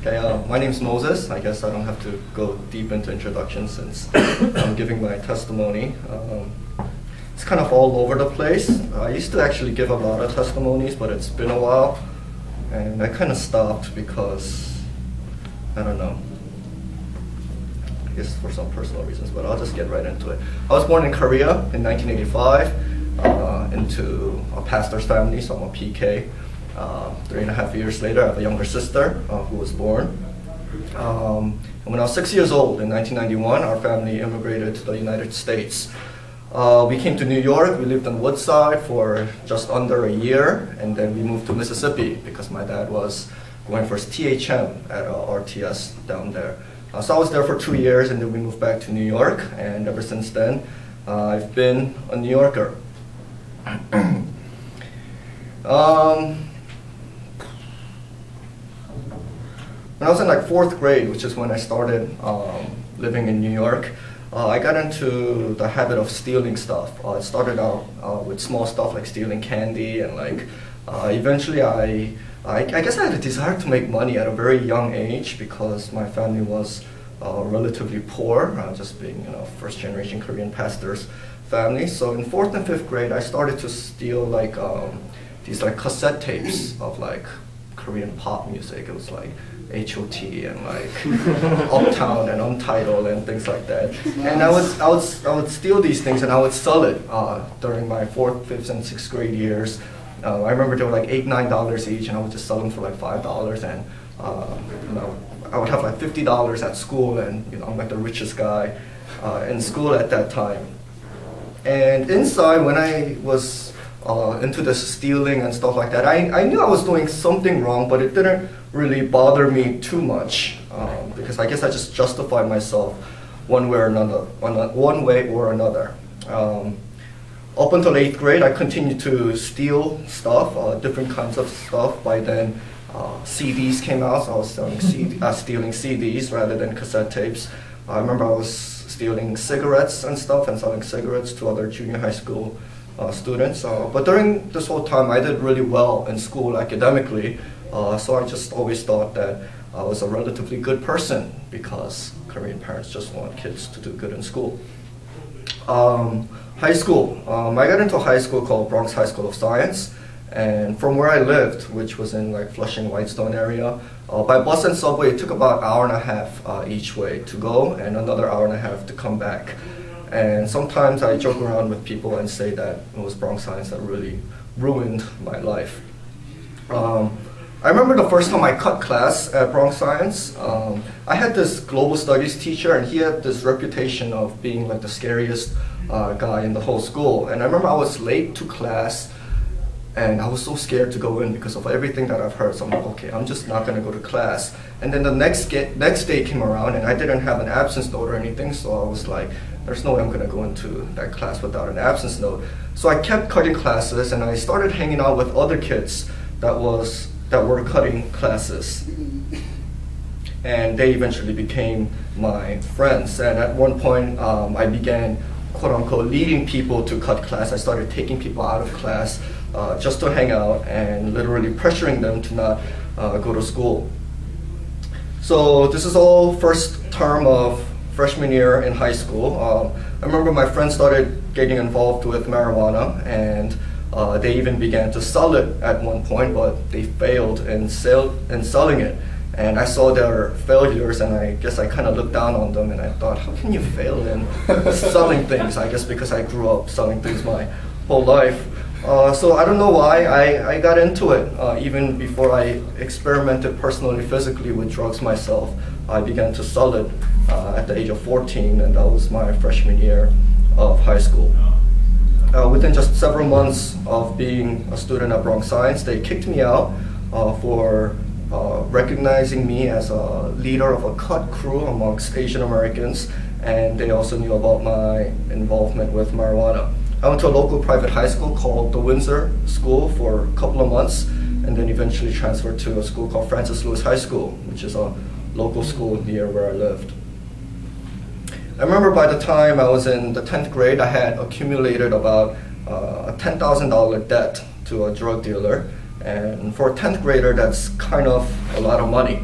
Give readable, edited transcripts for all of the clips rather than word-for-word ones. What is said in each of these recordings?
Okay, my name's Moses. I guess I don't have to go deep into introduction since I'm giving my testimony. It's kind of all over the place. I used to actually give a lot of testimonies, but it's been a while, and I kind of stopped because, I don't know, I guess for some personal reasons, but I'll just get right into it. I was born in Korea in 1985 into a pastor's family, so I'm a PK. 3.5 years later, I have a younger sister who was born. And when I was 6 years old in 1991, our family immigrated to the United States. We came to New York. We lived on Woodside for just under a year, and then we moved to Mississippi because my dad was going for his THM at RTS down there. So I was there for 2 years, and then we moved back to New York, and ever since then, I've been a New Yorker. When I was in like 4th grade, which is when I started living in New York, I got into the habit of stealing stuff. It started out with small stuff like stealing candy, and like eventually I guess I had a desire to make money at a very young age because my family was relatively poor, just being, you know, first-generation Korean pastor's family. So in 4th and 5th grade, I started to steal like these like cassette tapes of like Korean pop music. It was like H.O.T. and like Uptown and Untitled and things like that. And I would steal these things and I would sell it during my 4th, 5th, and 6th grade years. I remember they were like $8, $9 each, and I would just sell them for like $5. And you know, I would have like $50 at school, and you know, I'm like the richest guy in school at that time. And inside, when I was into this stealing and stuff like that, I knew I was doing something wrong, but it didn't really bother me too much because I guess I just justified myself one way or another. Up until 8th grade, I continued to steal stuff, different kinds of stuff. By then, CDs came out, so I was stealing CDs rather than cassette tapes. I remember I was stealing cigarettes and stuff and selling cigarettes to other junior high school students. But during this whole time, I did really well in school academically, so I just always thought that I was a relatively good person because Korean parents just want kids to do good in school. High school. I got into a high school called Bronx High School of Science, and from where I lived, which was in like Flushing, Whitestone area, by bus and subway it took about an hour and a half each way to go and another hour and a half to come back. And sometimes I joke around with people and say that it was Bronx Science that really ruined my life. I remember the first time I cut class at Bronx Science. I had this global studies teacher, and he had this reputation of being like the scariest guy in the whole school. And I remember I was late to class, and I was so scared to go in because of everything that I've heard. So I'm like, okay, I'm just not going to go to class. And then the next day came around, and I didn't have an absence note or anything, so I was like, there's no way I'm going to go into that class without an absence note. So I kept cutting classes, and I started hanging out with other kids that were cutting classes. And they eventually became my friends. And at one point, I began, quote unquote, leading people to cut class. I started taking people out of class just to hang out and literally pressuring them to not go to school. So this is all first term of freshman year in high school. I remember my friends started getting involved with marijuana, and they even began to sell it at one point, but they failed in selling it. And I saw their failures, and I guess I kind of looked down on them, and I thought, how can you fail in selling things? I guess because I grew up selling things my whole life. So I don't know why I got into it. Even before I experimented personally, physically with drugs myself, I began to sell it at the age of 14, and that was my freshman year of high school. Within just several months of being a student at Bronx Science, they kicked me out for recognizing me as a leader of a cut crew amongst Asian Americans, and they also knew about my involvement with marijuana. I went to a local private high school called the Windsor School for a couple of months, and then eventually transferred to a school called Francis Lewis High School, which is a local school near where I lived. I remember by the time I was in the 10th grade, I had accumulated about a $10,000 debt to a drug dealer. And for a 10th grader, that's kind of a lot of money.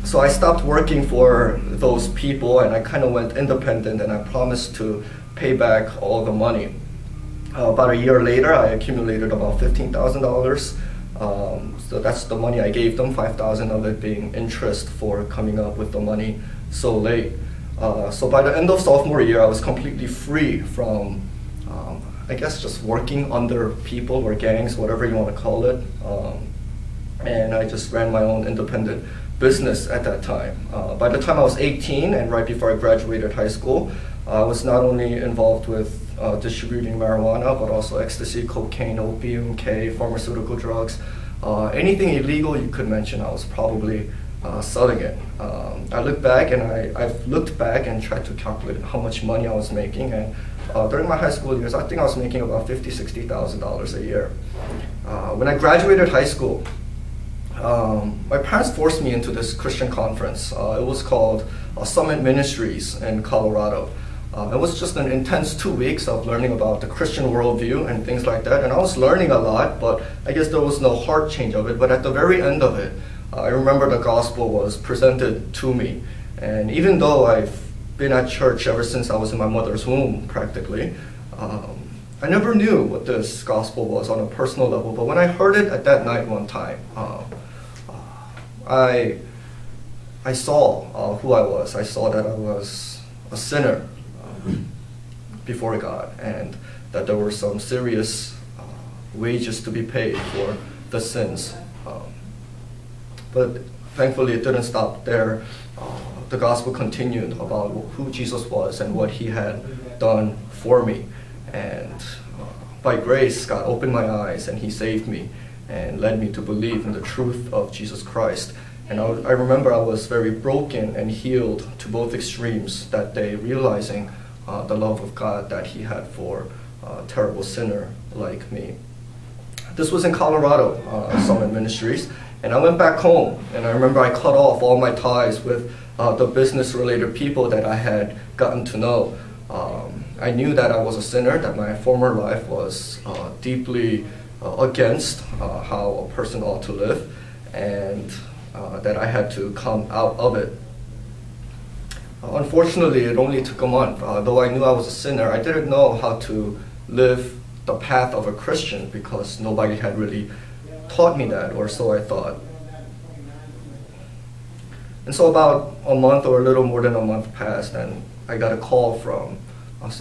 So I stopped working for those people, and I kind of went independent, and I promised to pay back all the money. About a year later, I accumulated about $15,000. So that's the money I gave them, $5,000 of it being interest for coming up with the money so late. So by the end of sophomore year, I was completely free from, I guess, just working under people or gangs, whatever you want to call it. And I just ran my own independent business at that time. By the time I was 18 and right before I graduated high school, I was not only involved with distributing marijuana, but also ecstasy, cocaine, opium, K, pharmaceutical drugs. Anything illegal you could mention, I was probably selling it. I look back, and I've looked back and tried to calculate how much money I was making, and during my high school years, I think I was making about $50,000, $60,000 a year. When I graduated high school, my parents forced me into this Christian conference. It was called Summit Ministries in Colorado. It was just an intense 2 weeks of learning about the Christian worldview and things like that. And I was learning a lot, but I guess there was no heart change of it. But at the very end of it, I remember the gospel was presented to me. And even though I've been at church ever since I was in my mother's womb, practically, I never knew what this gospel was on a personal level. But when I heard it at that night one time, I saw who I was. I saw that I was a sinner before God, and that there were some serious wages to be paid for the sins. But thankfully it didn't stop there. The gospel continued about who Jesus was and what he had done for me. And by grace, God opened my eyes and he saved me and led me to believe in the truth of Jesus Christ. And I remember I was very broken and healed to both extremes that day, realizing the love of God that he had for a terrible sinner like me. This was in Colorado, Summit Ministries, and I went back home, and I remember I cut off all my ties with the business-related people that I had gotten to know. I knew that I was a sinner, that my former life was deeply against how a person ought to live, and that I had to come out of it. Unfortunately, it only took a month. Though I knew I was a sinner, I didn't know how to live the path of a Christian because nobody had really taught me that, or so I thought. And so about a month or a little more than a month passed, and I got a call from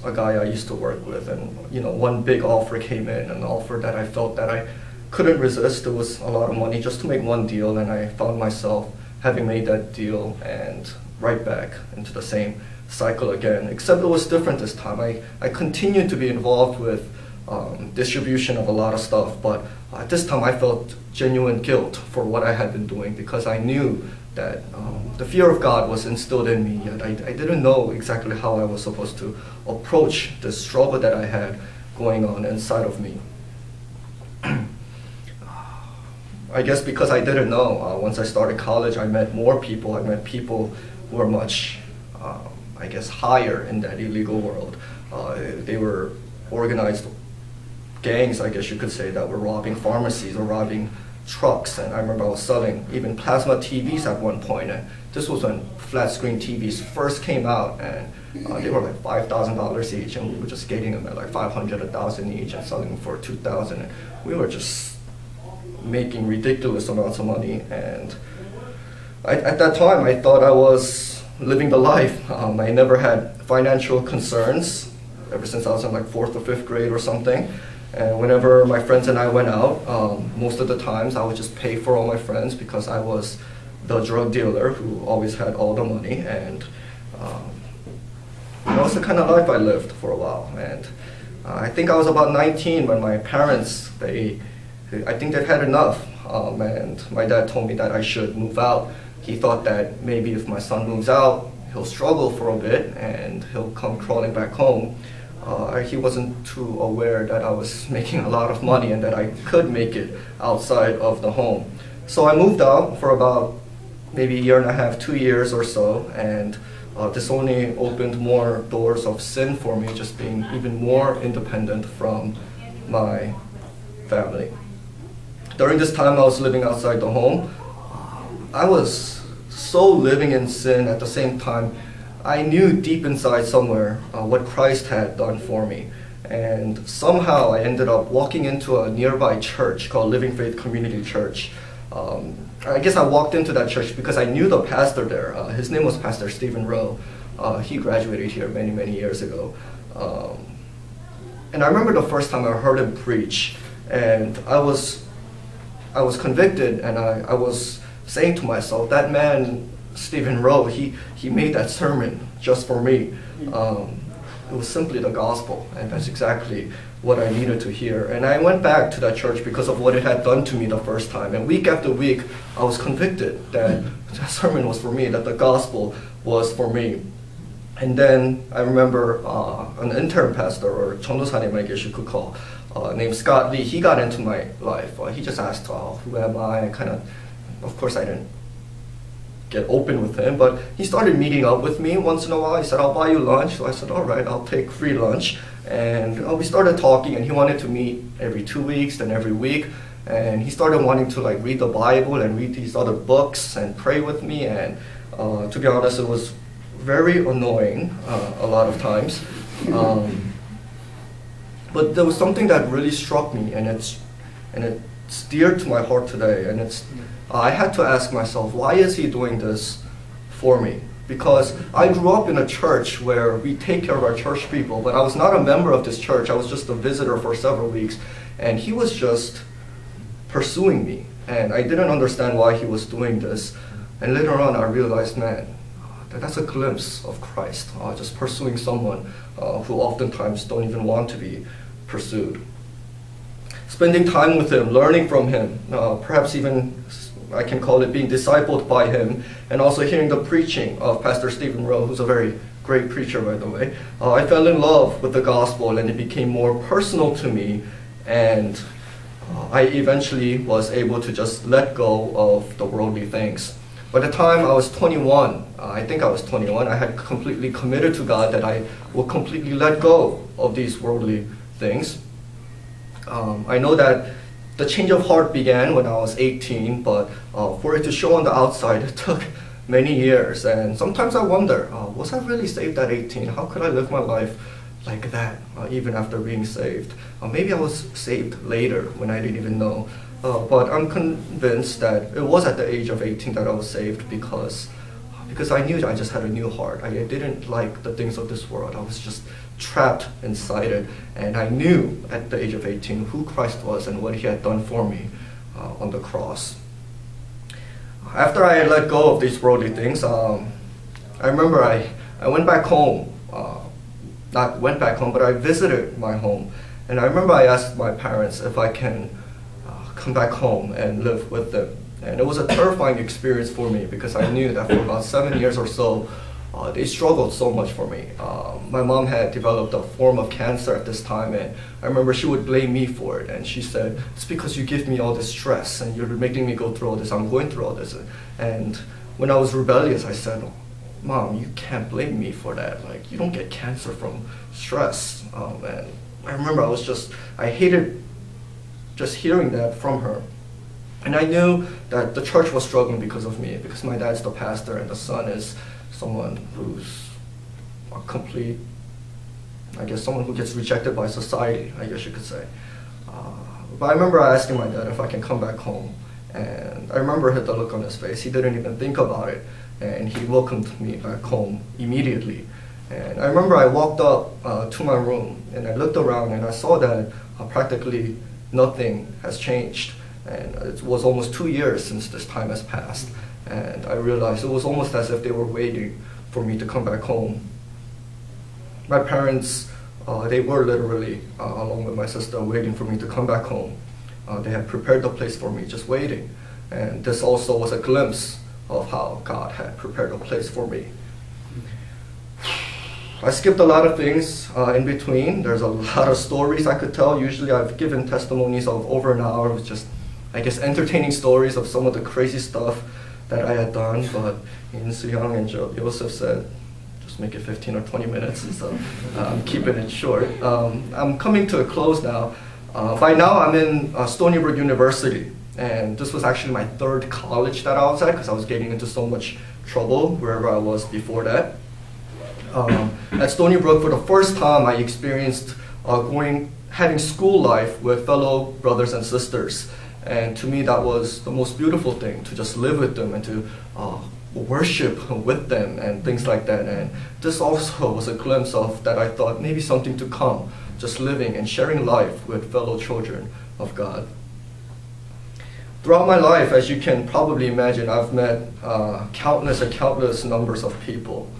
a guy I used to work with, and one big offer came in, an offer that I felt that I couldn't resist. It was a lot of money just to make one deal, and I found myself having made that deal and right back into the same cycle again, except it was different this time. I continued to be involved with distribution of a lot of stuff, but this time I felt genuine guilt for what I had been doing because I knew that the fear of God was instilled in me, yet I didn't know exactly how I was supposed to approach the struggle that I had going on inside of me. I guess because I didn't know, once I started college, I met more people. I met people who were much, I guess, higher in that illegal world. They were organized gangs, I guess you could say, that were robbing pharmacies or robbing trucks. And I remember I was selling even plasma TVs at one point. And this was when flat screen TVs first came out, and they were like $5,000 each, and we were just getting them at like $500, $1,000 each, and selling them for $2,000. And we were just making ridiculous amounts of money. And at that time, I thought I was living the life. I never had financial concerns ever since I was in like 4th or 5th grade or something. And whenever my friends and I went out, most of the times I would just pay for all my friends because I was the drug dealer who always had all the money. And that was the kind of life I lived for a while. And I think I was about 19 when my parents, I think they'd had enough. And my dad told me that I should move out. He thought that maybe if my son moves out, he'll struggle for a bit and he'll come crawling back home. He wasn't too aware that I was making a lot of money and that I could make it outside of the home. So I moved out for about maybe a year and a half, 2 years or so, and this only opened more doors of sin for me, just being even more independent from my family. During this time I was living outside the home, I was so living in sin at the same time. I knew deep inside somewhere what Christ had done for me. And somehow I ended up walking into a nearby church called Living Faith Community Church. I guess I walked into that church because I knew the pastor there. His name was Pastor Stephen Rowe. He graduated here many, many years ago. And I remember the first time I heard him preach, and I was convicted, and I was saying to myself, that man, Stephen Rowe, he made that sermon just for me. It was simply the gospel, and that's exactly what I needed to hear. And I went back to that church because of what it had done to me the first time. And week after week, I was convicted that that sermon was for me, that the gospel was for me. And then I remember an intern pastor, or 전도사님, I guess you could call, named Scott Lee. He got into my life. He just asked, who am I? Of course I didn't get open with him, but he started meeting up with me once in a while. He said, I'll buy you lunch. So I said, all right, I'll take free lunch. And we started talking, and he wanted to meet every 2 weeks, then every week. And he started wanting to read the Bible and read these other books and pray with me. And to be honest, it was very annoying a lot of times. But there was something that really struck me, and it's dear to my heart today. And I had to ask myself, why is he doing this for me? Because I grew up in a church where we take care of our church people, but I was not a member of this church. I was just a visitor for several weeks, and he was just pursuing me, and I didn't understand why he was doing this. And later on, I realized, man, that's a glimpse of Christ, just pursuing someone who oftentimes don't even want to be pursued. Spending time with him, learning from him, perhaps even I can call it being discipled by him, and also hearing the preaching of Pastor Stephen Rowe, who's a very great preacher, by the way. I fell in love with the gospel, and it became more personal to me, and I eventually was able to just let go of the worldly things. By the time I was 21, I think I was 21, I had completely committed to God that I will completely let go of these worldly things. I know that the change of heart began when I was 18, but for it to show on the outside, it took many years. And sometimes I wonder, was I really saved at 18? How could I live my life like that, even after being saved? Maybe I was saved later when I didn't even know. But I'm convinced that it was at the age of 18 that I was saved because I knew I just had a new heart. I didn't like the things of this world. I was just trapped inside it. And I knew at the age of 18 who Christ was and what he had done for me on the cross. After I had let go of these worldly things, I remember I went back home. Not went back home, but I visited my home. And I remember I asked my parents if I can come back home and live with them. And it was a terrifying experience for me because I knew that for about 7 years or so, they struggled so much for me. My mom had developed a form of cancer at this time, and I remember she would blame me for it. And she said, it's because you give me all this stress and you're making me go through all this, I'm going through all this. And when I was rebellious, I said, Mom, you can't blame me for that. Like, you don't get cancer from stress. And I remember I hated just hearing that from her. And I knew that the church was struggling because of me, because my dad's the pastor and the son is someone who's a complete, I guess someone who gets rejected by society, I guess you could say. But I remember asking my dad if I can come back home. And I remember the look on his face. He didn't even think about it. And he welcomed me back home immediately. And I remember I walked up to my room and I looked around and I saw that practically nothing has changed. And it was almost 2 years since this time has passed. And I realized it was almost as if they were waiting for me to come back home. My parents, they were literally, along with my sister, waiting for me to come back home. They had prepared the place for me, just waiting. And this also was a glimpse of how God had prepared a place for me. I skipped a lot of things in between. There's a lot of stories I could tell. Usually I've given testimonies of over an hour with just, I guess, entertaining stories of some of the crazy stuff that I had done. But Young and Yoseop said, just make it 15 or 20 minutes. So I'm keeping it short. I'm coming to a close now. By now I'm in Stony Brook University. And this was actually my third college that I was at because I was getting into so much trouble wherever I was before that. At Stony Brook, for the first time, I experienced having school life with fellow brothers and sisters. And to me, that was the most beautiful thing, to just live with them and to worship with them and things like that. And this also was a glimpse of that I thought maybe something to come, just living and sharing life with fellow children of God. Throughout my life, as you can probably imagine, I've met countless and countless numbers of people.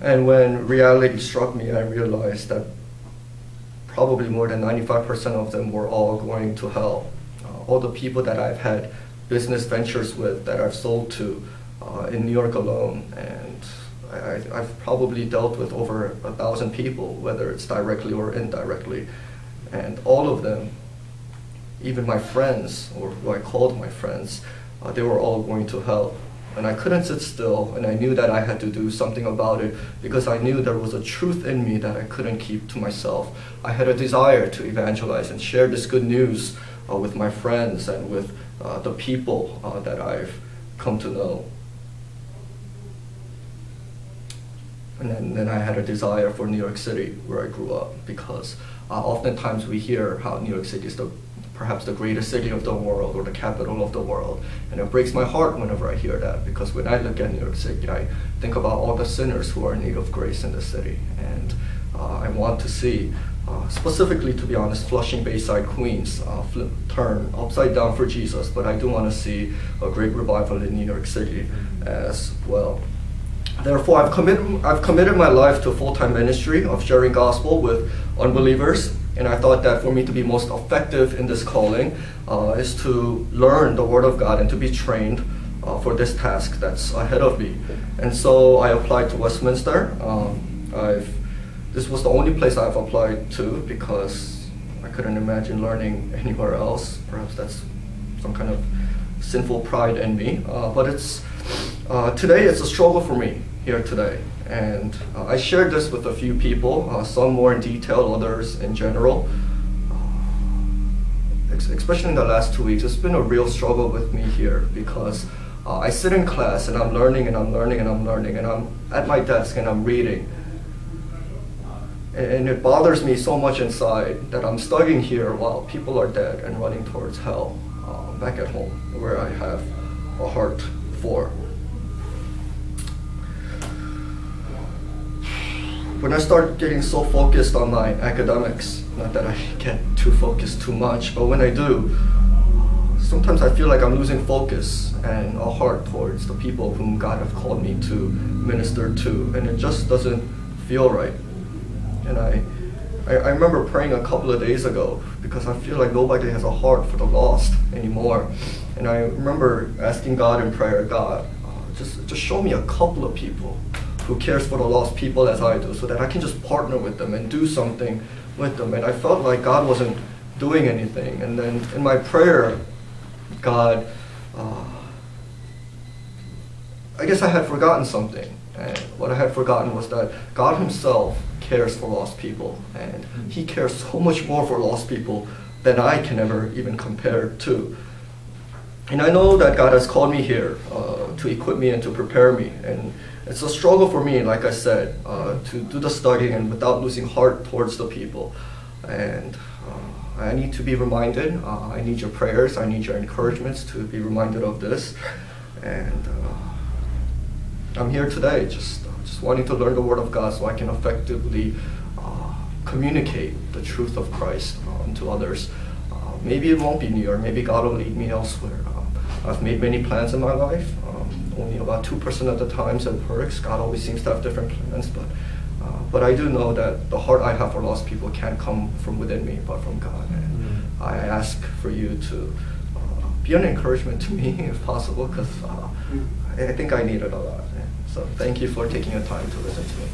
And when reality struck me, I realized that probably more than 95% of them were all going to hell. All the people that I've had business ventures with, that I've sold to in New York alone, and I've probably dealt with over 1,000 people, whether it's directly or indirectly. And all of them, even my friends, or who I called my friends, they were all going to hell. And I couldn't sit still, and I knew that I had to do something about it because I knew there was a truth in me that I couldn't keep to myself. I had a desire to evangelize and share this good news with my friends and with the people that I've come to know. And then I had a desire for New York City, where I grew up, because oftentimes we hear how New York City is perhaps the greatest city of the world or the capital of the world. And it breaks my heart whenever I hear that, because when I look at New York City, I think about all the sinners who are in need of grace in the city. And I want to see, specifically, to be honest, Flushing, Bayside, Queens turn upside down for Jesus, but I do want to see a great revival in New York City as well. Therefore, I've committed my life to a full-time ministry of sharing gospel with unbelievers. And I thought that for me to be most effective in this calling is to learn the Word of God and to be trained for this task that's ahead of me. And so I applied to Westminster. This was the only place I've applied to because I couldn't imagine learning anywhere else. Perhaps that's some kind of sinful pride in me. But today it's a struggle for me here today. And I shared this with a few people, some more in detail, others in general. Especially in the last 2 weeks, it's been a real struggle with me here because I sit in class and I'm learning and I'm learning and I'm learning and I'm at my desk and I'm reading. And it bothers me so much inside that I'm studying here while people are dead and running towards hell back at home, where I have a heart for. When I start getting so focused on my academics, not that I get too focused too much, but when I do, sometimes I feel like I'm losing focus and a heart towards the people whom God has called me to minister to, and it just doesn't feel right. And I remember praying a couple of days ago because I feel like nobody has a heart for the lost anymore. And I remember asking God in prayer, God, just show me a couple of people who cares for the lost people as I do, so that I can just partner with them and do something with them. And I felt like God wasn't doing anything. And then in my prayer, God, I guess I had forgotten something. And what I had forgotten was that God himself cares for lost people. And he cares so much more for lost people than I can ever even compare to. And I know that God has called me here to equip me and to prepare me. And it's a struggle for me, like I said, to do the studying and without losing heart towards the people. And I need to be reminded. I need your prayers. I need your encouragements to be reminded of this. And I'm here today just wanting to learn the Word of God so I can effectively communicate the truth of Christ to others. Maybe it won't be New York. Maybe God will lead me elsewhere. I've made many plans in my life. Only about 2% of the times it works. God always seems to have different plans, but I do know that the heart I have for lost people can't come from within me, but from God. And I ask for you to be an encouragement to me, if possible, because I think I need it a lot. So thank you for taking your time to listen to me.